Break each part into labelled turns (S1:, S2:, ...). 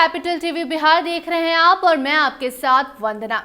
S1: Capital TV Bihar देख रहे हैं आप और मैं आपके साथ वंदना।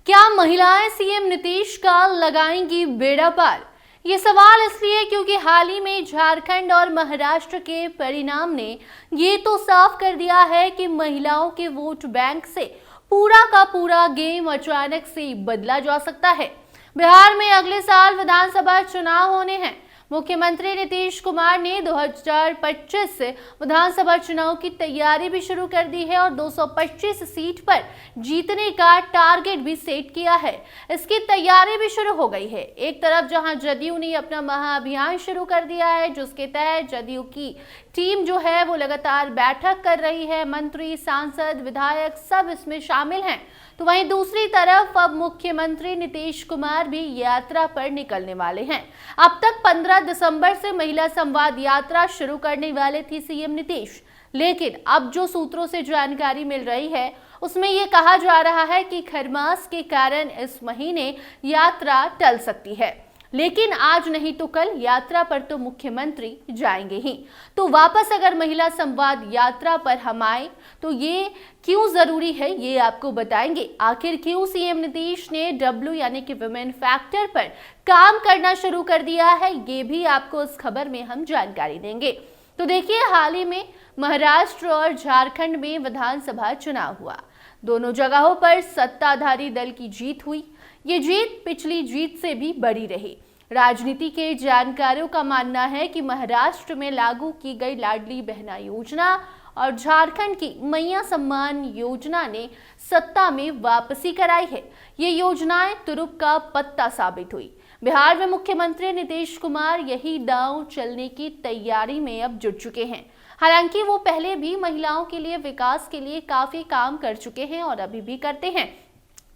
S1: क्या महिलाएं सीएम नीतीश का लगाएंगी बेड़ा पार? ये सवाल इसलिए क्योंकि हाल ही में झारखंड और महाराष्ट्र के परिणाम ने ये तो साफ कर दिया है कि महिलाओं के वोट बैंक से पूरा का पूरा गेम अचानक से बदला जा सकता है। बिहार में अगले साल विधानसभा चुनाव होने हैं। मुख्यमंत्री नीतीश कुमार ने 2025 विधानसभा चुनाव की तैयारी भी शुरू कर दी है और 225 सीट पर जीतने का टारगेट भी सेट किया है। इसकी तैयारी भी शुरू हो गई है। एक तरफ जहां जदयू ने अपना महाअभियान शुरू कर दिया है, जिसके तहत जदयू की टीम जो है वो लगातार बैठक कर रही है, मंत्री, सांसद, विधायक सब इसमें शामिल हैं। तो वहीं दूसरी तरफ अब मुख्यमंत्री नीतीश कुमार भी यात्रा पर निकलने वाले हैं। अब तक 15 दिसंबर से महिला संवाद यात्रा शुरू करने वाले थे सीएम नीतीश, लेकिन अब जो सूत्रों से जानकारी मिल रही है उसमें ये कहा जा रहा है कि खरमास के कारण इस महीने यात्रा टल सकती है। लेकिन आज नहीं तो कल यात्रा पर तो मुख्यमंत्री जाएंगे ही। तो वापस अगर महिला संवाद यात्रा पर हम आए तो ये क्यों जरूरी है ये आपको बताएंगे। आखिर क्यों सीएम नीतीश ने डब्ल्यू यानी कि वुमेन फैक्टर पर काम करना शुरू कर दिया है, ये भी आपको इस खबर में हम जानकारी देंगे। तो देखिए, हाल ही में महाराष्ट्र और झारखंड में विधानसभा चुनाव हुआ। दोनों जगहों पर सत्ताधारी दल की जीत हुई। ये जीत पिछली जीत से भी बड़ी रही। राजनीति के जानकारों का मानना है कि महाराष्ट्र में लागू की गई लाडली बहना योजना और झारखंड की मैया सम्मान योजना ने सत्ता में वापसी कराई है। ये योजनाएं तुरुप का पत्ता साबित हुई। बिहार में मुख्यमंत्री नीतीश कुमार यही दांव चलने की तैयारी में अब जुट चुके हैं। हालांकि वो पहले भी महिलाओं के लिए विकास के लिए काफी काम कर चुके हैं और अभी भी करते हैं,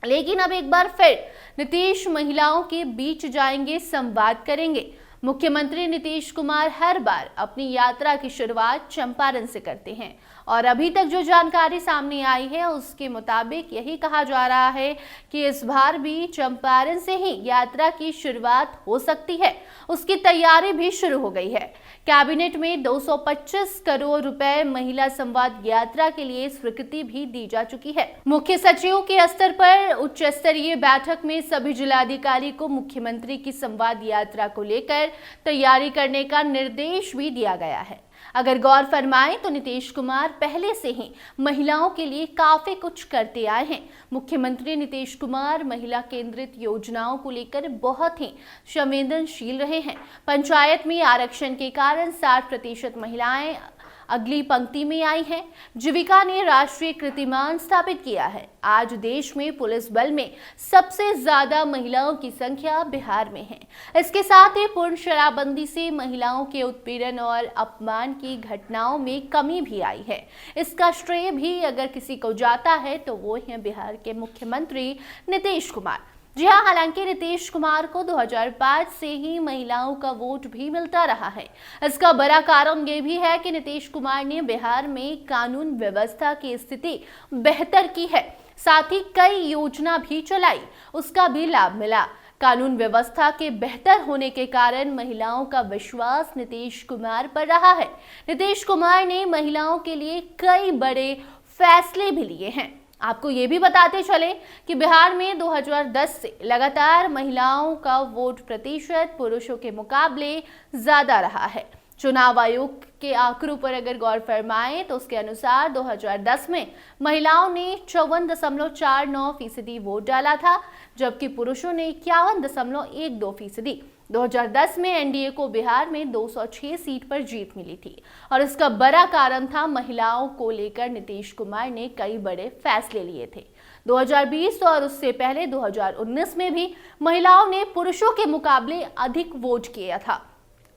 S1: लेकिन अब एक बार फिर नीतीश महिलाओं के बीच जाएंगे, संवाद करेंगे। मुख्यमंत्री नीतीश कुमार हर बार अपनी यात्रा की शुरुआत चंपारण से करते हैं और अभी तक जो जानकारी सामने आई है उसके मुताबिक यही कहा जा रहा है कि इस बार भी चंपारण से ही यात्रा की शुरुआत हो सकती है। उसकी तैयारी भी शुरू हो गई है। कैबिनेट में 225 करोड़ रुपए महिला संवाद यात्रा के लिए स्वीकृति भी दी जा चुकी है। मुख्य सचिव के स्तर पर उच्च स्तरीय बैठक में सभी जिलाधिकारी को मुख्यमंत्री की संवाद यात्रा को लेकर तैयारी करने का निर्देश भी दिया गया है। अगर गौर फरमाएं तो नीतीश कुमार पहले से ही महिलाओं के लिए काफी कुछ करते आए हैं। मुख्यमंत्री नीतीश कुमार महिला केंद्रित योजनाओं को लेकर बहुत ही संवेदनशील रहे हैं। पंचायत में आरक्षण के कारण 60% महिलाएं अगली पंक्ति में आई हैं। जीविका ने राष्ट्रीय कीर्तिमान स्थापित किया है। आज देश में पुलिस बल में सबसे ज्यादा महिलाओं की संख्या बिहार में है। इसके साथ ही पूर्ण शराबबंदी से महिलाओं के उत्पीड़न और अपमान की घटनाओं में कमी भी आई है। इसका श्रेय भी अगर किसी को जाता है तो वो है बिहार के मुख्यमंत्री नीतीश कुमार। जी हाँ, हालांकि नीतीश कुमार को 2005 से ही महिलाओं का वोट भी मिलता रहा है। इसका बड़ा कारण ये भी है कि नीतीश कुमार ने बिहार में कानून व्यवस्था की स्थिति बेहतर की है, साथ ही कई योजना भी चलाई, उसका भी लाभ मिला। कानून व्यवस्था के बेहतर होने के कारण महिलाओं का विश्वास नीतीश कुमार पर रहा है। नीतीश कुमार ने महिलाओं के लिए कई बड़े फैसले भी लिए हैं। आपको ये भी बताते चले कि बिहार में 2010 से लगातार महिलाओं का वोट प्रतिशत पुरुषों के मुकाबले ज्यादा रहा है। चुनाव आयोग के आंकड़ों पर अगर गौर फरमाएं तो उसके अनुसार 2010 में महिलाओं ने 54.49% वोट डाला था, जबकि पुरुषों ने 51.12%। 2010 में एनडीए को बिहार में 206 सीट पर जीत मिली थी और इसका बड़ा कारण था महिलाओं को लेकर नीतीश कुमार ने कई बड़े फैसले लिए थे। 2020 और उससे पहले 2019 में भी महिलाओं ने पुरुषों के मुकाबले अधिक वोट किया था।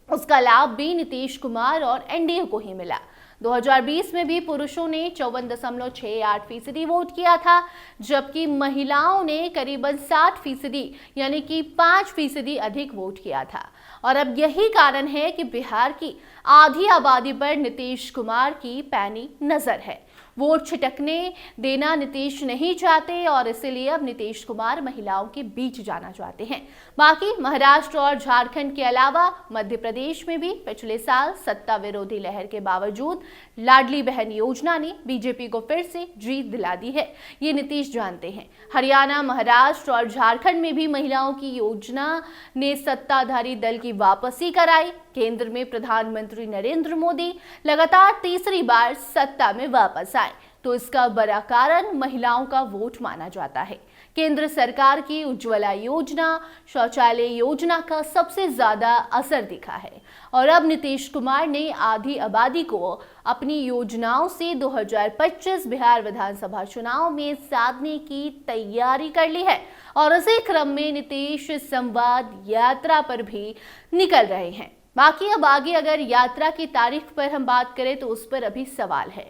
S1: उसका लाभ भी नीतीश कुमार और एनडीए को ही मिला। 2020 में भी पुरुषों ने 54.68% वोट किया था, जबकि महिलाओं ने करीबन 60% यानी कि 5% अधिक वोट किया था। और अब यही कारण है कि बिहार की आधी आबादी पर नीतीश कुमार की पैनी नजर है। वोट छिटकने देना नीतीश नहीं चाहते और इसीलिए अब नीतीश कुमार महिलाओं के बीच जाना चाहते हैं। बाकी महाराष्ट्र और झारखंड के अलावा मध्य प्रदेश में भी पिछले साल सत्ता विरोधी लहर के बावजूद लाडली बहन योजना ने बीजेपी को फिर से जीत दिला दी है, ये नीतीश जानते हैं। हरियाणा, महाराष्ट्र और झारखंड में भी महिलाओं की योजना ने सत्ताधारी दल की वापसी कराई। केंद्र में प्रधानमंत्री नरेंद्र मोदी लगातार तीसरी बार सत्ता में वापस आए तो इसका बड़ा कारण महिलाओं का वोट माना जाता है। केंद्र सरकार की उज्ज्वला योजना, शौचालय योजना का सबसे ज्यादा असर दिखा है और अब नीतीश कुमार ने आधी आबादी को अपनी योजनाओं से 2025 बिहार विधानसभा चुनाव में साधने की तैयारी कर ली है और इसी क्रम में नीतीश संवाद यात्रा पर भी निकल रहे हैं। बाकी अब आगे अगर यात्रा की तारीख पर हम बात करें तो उस पर अभी सवाल है।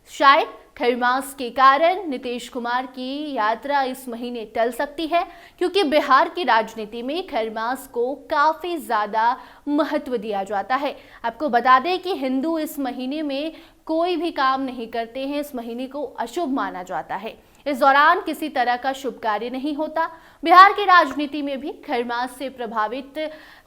S1: शायद खरमास के कारण नीतीश कुमार की यात्रा इस महीने टल सकती है, क्योंकि बिहार की राजनीति में खरमास को काफी ज्यादा महत्व दिया जाता है। आपको बता दें कि हिंदू इस महीने में कोई भी काम नहीं करते हैं, इस महीने को अशुभ माना जाता है। इस दौरान किसी तरह का शुभ कार्य नहीं होता। बिहार की राजनीति में भी खरमास से प्रभावित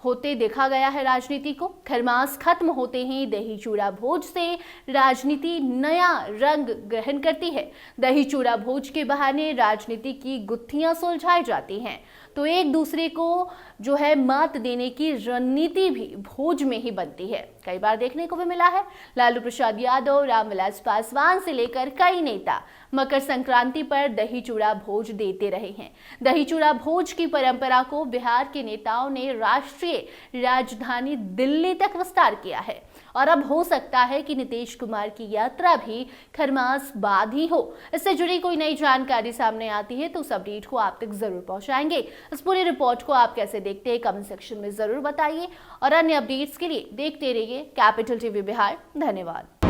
S1: होते देखा गया है राजनीति को। खरमास खत्म होते ही दही चूड़ा भोज से राजनीति नया रंग ग्रहण करती है। दही चूड़ा भोज के बहाने राजनीति की गुत्थियां सुलझाई जाती हैं, तो एक दूसरे को जो है मात देने की रणनीति भी भोज में ही बनती है। कई बार देखने को भी मिला है। लालू प्रसाद यादव, रामविलास पासवान से लेकर कई नेता मकर संक्रांति पर दही चूड़ा भोज देते रहे हैं। दही चूड़ा भोज की परंपरा को बिहार के नेताओं ने राष्ट्रीय राजधानी दिल्ली तक विस्तार किया है और अब हो सकता है कि नीतीश कुमार की यात्रा भी खरमास बाद ही हो। इससे जुड़ी कोई नई जानकारी सामने आती है तो उस अपडेट को आप तक जरूर पहुंचाएंगे। इस पूरी रिपोर्ट को आप कैसे देखते हैं कमेंट सेक्शन में जरूर बताइए और अन्य अपडेट्स के लिए देखते रहिए कैपिटल टीवी बिहार। धन्यवाद।